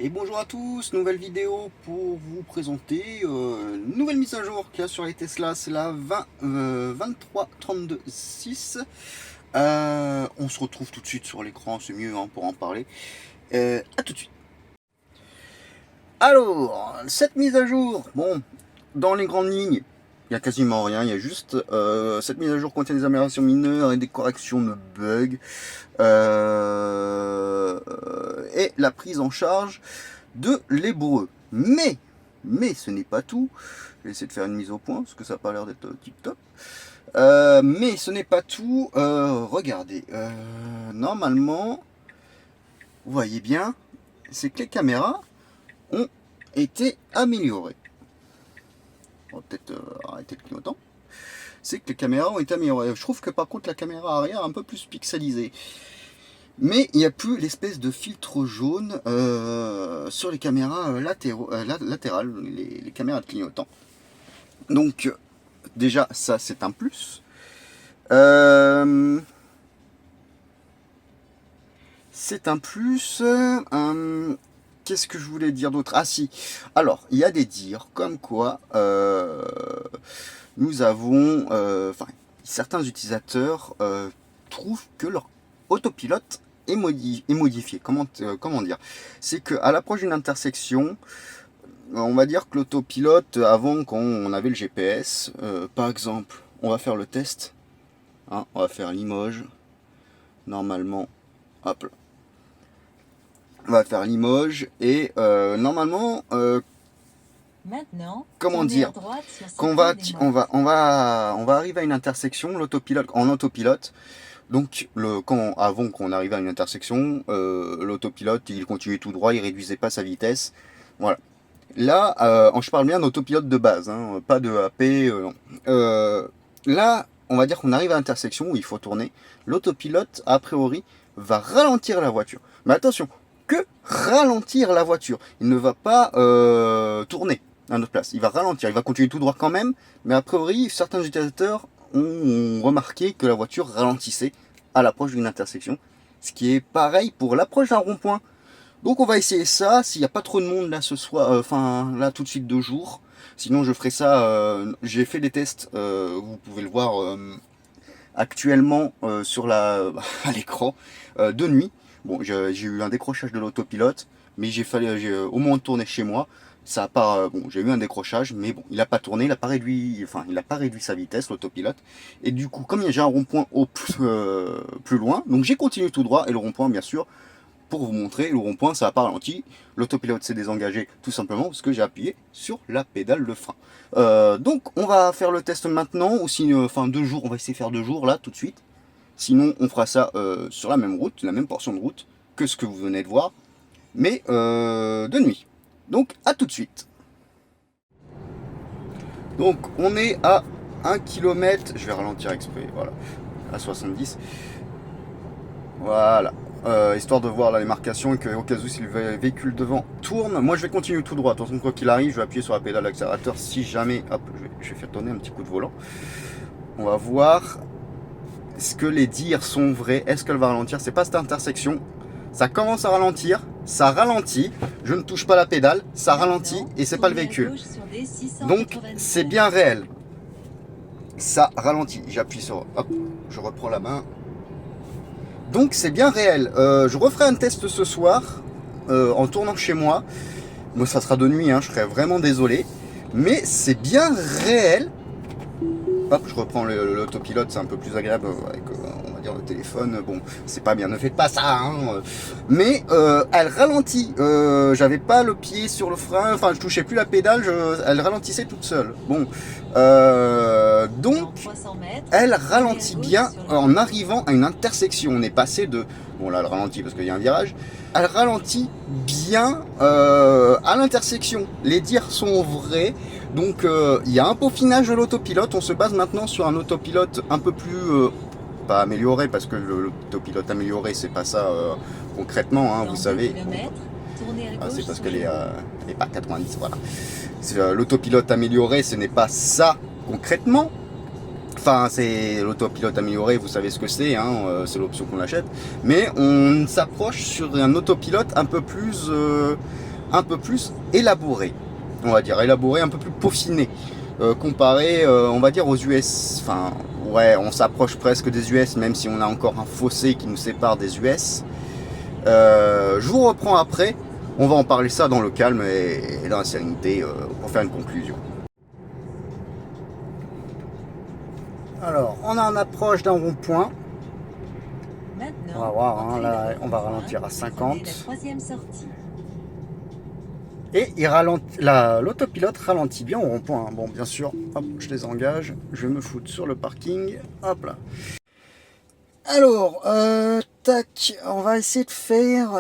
Et bonjour à tous, nouvelle vidéo pour vous présenter nouvelle mise à jour qu'il y a sur les Tesla, c'est la 2332.6. On se retrouve tout de suite sur l'écran, c'est mieux hein, pour en parler. À tout de suite. Alors, cette mise à jour, bon, dans les grandes lignes, il n'y a quasiment rien, il y a juste cette mise à jour contient des améliorations mineures et des corrections de bugs. Et la prise en charge de l'hébreu. Mais ce n'est pas tout. Je vais essayer de faire une mise au point, parce que ça n'a pas l'air d'être tip top. Mais ce n'est pas tout. Regardez, normalement, vous voyez bien, c'est que les caméras ont été améliorées. On va peut-être arrêter le clignotant. C'est que les caméras ont été améliorées. Je trouve que par contre la caméra arrière est un peu plus pixelisée. Mais il n'y a plus l'espèce de filtre jaune sur les caméras latérales, les caméras de clignotant. Donc déjà ça c'est un plus. C'est un plus. Qu'est-ce que je voulais dire d'autre? Ah si, alors il y a des dires comme quoi nous avons, certains utilisateurs trouvent que leur autopilote est modifié. Comment dire? C'est qu'à l'approche d'une intersection, on va dire que l'autopilote, avant quand on avait le GPS, par exemple, on va faire le test, hein, on va faire Limoges, normalement, hop là. On va faire Limoges et normalement, maintenant, comment dire, qu'on va, on va arriver à une intersection, l'autopilote en autopilote. Donc avant qu'on arrive à une intersection, l'autopilote il continuait tout droit, il réduisait pas sa vitesse. Voilà. Là, je parle bien d'autopilote de base, hein, pas de AP. Non. Là, on va dire qu'on arrive à l'intersection où il faut tourner. L'autopilote, a priori, va ralentir la voiture. Mais attention, que ralentir la voiture. Il ne va pas tourner à notre place. Il va ralentir. Il va continuer tout droit quand même. Mais a priori, certains utilisateurs ont remarqué que la voiture ralentissait à l'approche d'une intersection. Ce qui est pareil pour l'approche d'un rond-point. Donc on va essayer ça. S'il n'y a pas trop de monde là ce soir, là tout de suite 2 jours. Sinon je ferai ça. J'ai fait des tests. Vous pouvez le voir actuellement sur à l'écran de nuit. Bon, j'ai eu un décrochage de l'autopilote, mais j'ai au moins tourné chez moi. Ça a pas, bon, j'ai eu un décrochage, mais bon, il n'a pas tourné, il n'a pas réduit, sa vitesse, l'autopilote. Et du coup, comme j'ai un rond-point plus loin, donc j'ai continué tout droit, et le rond-point, bien sûr, pour vous montrer, le rond-point, ça n'a pas ralenti. L'autopilote s'est désengagé, tout simplement, parce que j'ai appuyé sur la pédale de frein. Donc, on va faire le test maintenant, ou sinon, 2 jours, on va essayer de faire 2 jours, là, tout de suite. Sinon, on fera ça sur la même route, la même portion de route que ce que vous venez de voir, mais de nuit. Donc, à tout de suite. Donc, on est à 1 km, je vais ralentir exprès, voilà, à 70. Voilà, histoire de voir la démarcation et qu'au cas où si le véhicule devant tourne, moi je vais continuer tout droit. Attention, quoi qu'il arrive, je vais appuyer sur la pédale d'accélérateur si jamais, hop, je vais faire tourner un petit coup de volant. On va voir. Est-ce que les dires sont vrais? Est-ce qu'elle va ralentir? C'est pas cette intersection. Ça commence à ralentir, ça ralentit. Je ne touche pas la pédale, ça ralentit et c'est pas le véhicule. Donc c'est bien réel. Ça ralentit. J'appuie sur. Hop, je reprends la main. Donc c'est bien réel. Je referai un test ce soir en tournant chez moi. Moi ça sera de nuit, hein, je serai vraiment désolé. Mais c'est bien réel. Hop, je reprends l'autopilote, c'est un peu plus agréable avec, on va dire, le téléphone. Bon, c'est pas bien, ne faites pas ça, hein. Mais elle ralentit. J'avais pas le pied sur le frein, enfin, je touchais plus la pédale, elle ralentissait toute seule. Bon, donc, elle ralentit bien en arrivant à une intersection. On est passé de, bon là, elle ralentit parce qu'il y a un virage. Elle ralentit bien à l'intersection. Les dires sont vrais. Donc il y a un peaufinage de l'autopilote. On se base maintenant sur un autopilote un peu plus pas amélioré, parce que l'autopilote amélioré c'est pas ça concrètement, hein, vous savez. C'est parce qu'elle est pas 90, voilà. L'autopilote amélioré, ce n'est pas ça concrètement. Enfin, c'est l'autopilote amélioré, vous savez ce que c'est, hein, c'est l'option qu'on achète. Mais on s'approche sur un autopilote un peu plus un peu plus élaboré, on va dire, élaboré, un peu plus peaufiné, comparé, on va dire, aux US. Enfin, ouais, on s'approche presque des US, même si on a encore un fossé qui nous sépare des US. Je vous reprends après, on va en parler ça dans le calme et dans la sérénité pour faire une conclusion. Alors, on en approche d'un rond-point. On va voir, hein, là, on va ralentir à 50. Et il ralentit, l'autopilote ralentit bien au rond-point. Bon, bien sûr, hop, je les engage. Je vais me foutre sur le parking. Hop là. Alors, tac, on va essayer de faire.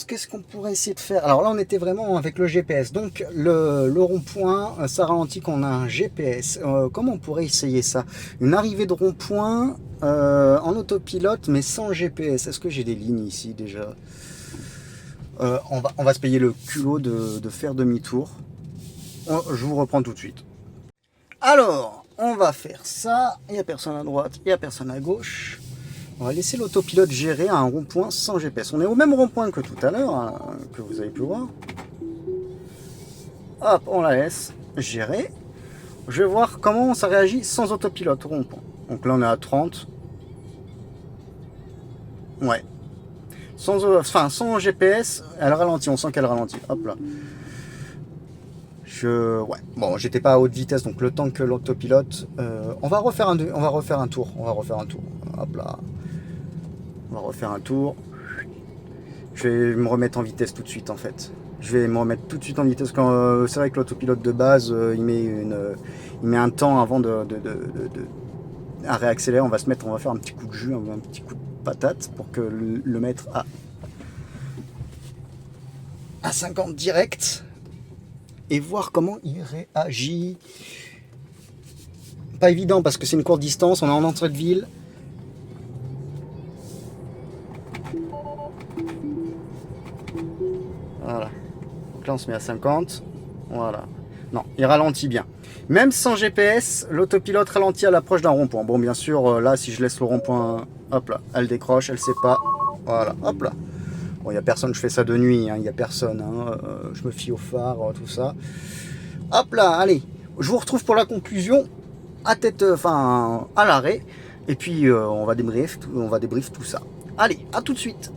Qu'est-ce qu'on pourrait essayer de faire? Alors là, on était vraiment avec le GPS. Donc, le rond-point, ça ralentit quand on a un GPS. Comment on pourrait essayer ça? Une arrivée de rond-point en autopilote, mais sans GPS. Est-ce que j'ai des lignes ici déjà? On va se payer le culot de faire demi-tour. Je vous reprends tout de suite. Alors, on va faire ça. Il n'y a personne à droite, il n'y a personne à gauche. On va laisser l'autopilote gérer à un rond-point sans GPS. On est au même rond-point que tout à l'heure, hein, que vous avez pu voir. Hop, on la laisse gérer. Je vais voir comment ça réagit sans autopilote au rond-point. Donc là, on est à 30. Ouais. Sans GPS, elle ralentit. On sent qu'elle ralentit. Hop là. Ouais. Bon, j'étais pas à haute vitesse, donc le temps que l'autopilote... on va refaire un tour. Hop là. On va refaire un tour. Je vais me remettre en vitesse tout de suite, en fait. Je vais me remettre tout de suite en vitesse. Quand c'est vrai que l'autopilote de base, il met un temps avant à réaccélérer. On va faire un petit coup de jus, un petit coup de patate pour que le mettre à 50 direct et voir comment il réagit. Pas évident parce que c'est une courte distance, on est en entrée de ville. Voilà. Donc là on se met à 50. Voilà. Non, il ralentit bien. Même sans GPS, l'autopilote ralentit à l'approche d'un rond-point. Bon, bien sûr, là, si je laisse le rond-point, hop là, elle décroche, elle sait pas. Voilà, hop là. Bon, il n'y a personne, je fais ça de nuit, il n'y a personne. Hein, je me fie au phare, tout ça. Hop là, allez. Je vous retrouve pour la conclusion, à l'arrêt. Et puis, on va débrief tout ça. Allez, à tout de suite.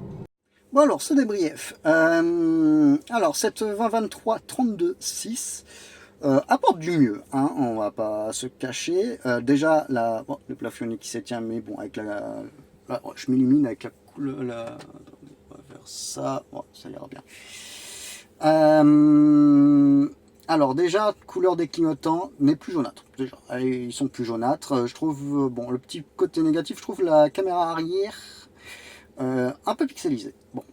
Bon alors, ce débrief. Alors, cette 2023 32.6 apporte du mieux, hein, on va pas se cacher. Déjà, le plafonnier qui s'étient, mais bon, avec je m'illumine avec la couleur. On va faire ça, bon, ça ira bien. Alors déjà, couleur des clignotants n'est plus jaunâtre. Déjà, ils sont plus jaunâtres. Je trouve, bon, le petit côté négatif, je trouve la caméra arrière un peu pixelisée. Bon,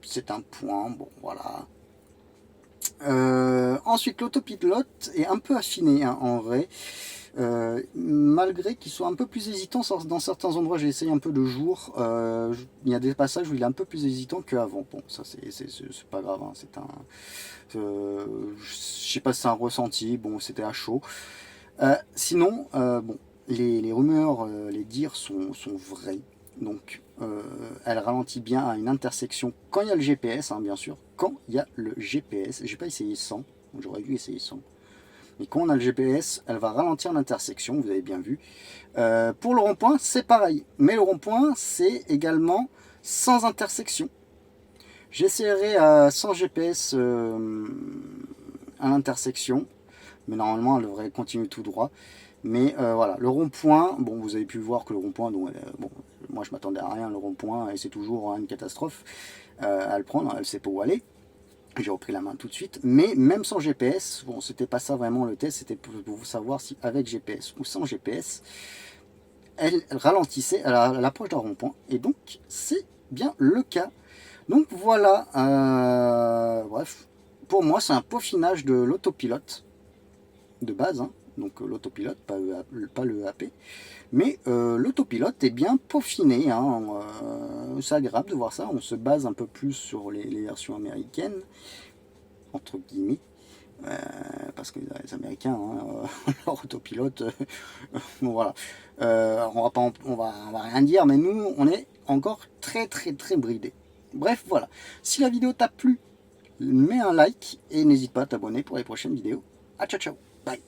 c'est un point. Bon, voilà. Ensuite, l'autopilote est un peu affiné, hein, en vrai. Malgré qu'il soit un peu plus hésitant dans certains endroits. J'ai essayé un peu de jour. Il y a des passages où il est un peu plus hésitant qu'avant. Bon, ça c'est pas grave. Hein, je sais pas si c'est un ressenti. Bon, c'était à chaud. Sinon, bon, les rumeurs, les dires sont vrais. Donc, elle ralentit bien à une intersection quand il y a le GPS, hein, bien sûr. Quand il y a le GPS, j'ai pas essayé sans, j'aurais dû essayer sans. Mais quand on a le GPS, elle va ralentir l'intersection, vous avez bien vu. Pour le rond-point, c'est pareil. Mais le rond-point, c'est également sans intersection. J'essaierai sans GPS à l'intersection. Mais normalement, elle devrait continuer tout droit. Mais voilà, le rond-point, bon, vous avez pu voir que le rond-point, bon, moi je m'attendais à rien, le rond-point, et c'est toujours une catastrophe à le prendre, elle sait pas où aller. J'ai repris la main tout de suite, mais même sans GPS, bon, c'était pas ça vraiment le test, c'était pour vous savoir si avec GPS ou sans GPS, elle ralentissait à l'approche d'un rond-point, et donc c'est bien le cas. Donc voilà, bref, pour moi c'est un peaufinage de l'autopilote de base, hein. Donc l'autopilote, pas le EAP, mais l'autopilote est bien peaufiné, hein. C'est agréable de voir ça, on se base un peu plus sur les versions américaines, entre guillemets, parce que les Américains, hein, leur autopilote, bon, voilà, on va rien dire, mais nous, on est encore très bridés. Bref, voilà, si la vidéo t'a plu, mets un like et n'hésite pas à t'abonner pour les prochaines vidéos. À ciao ciao, bye.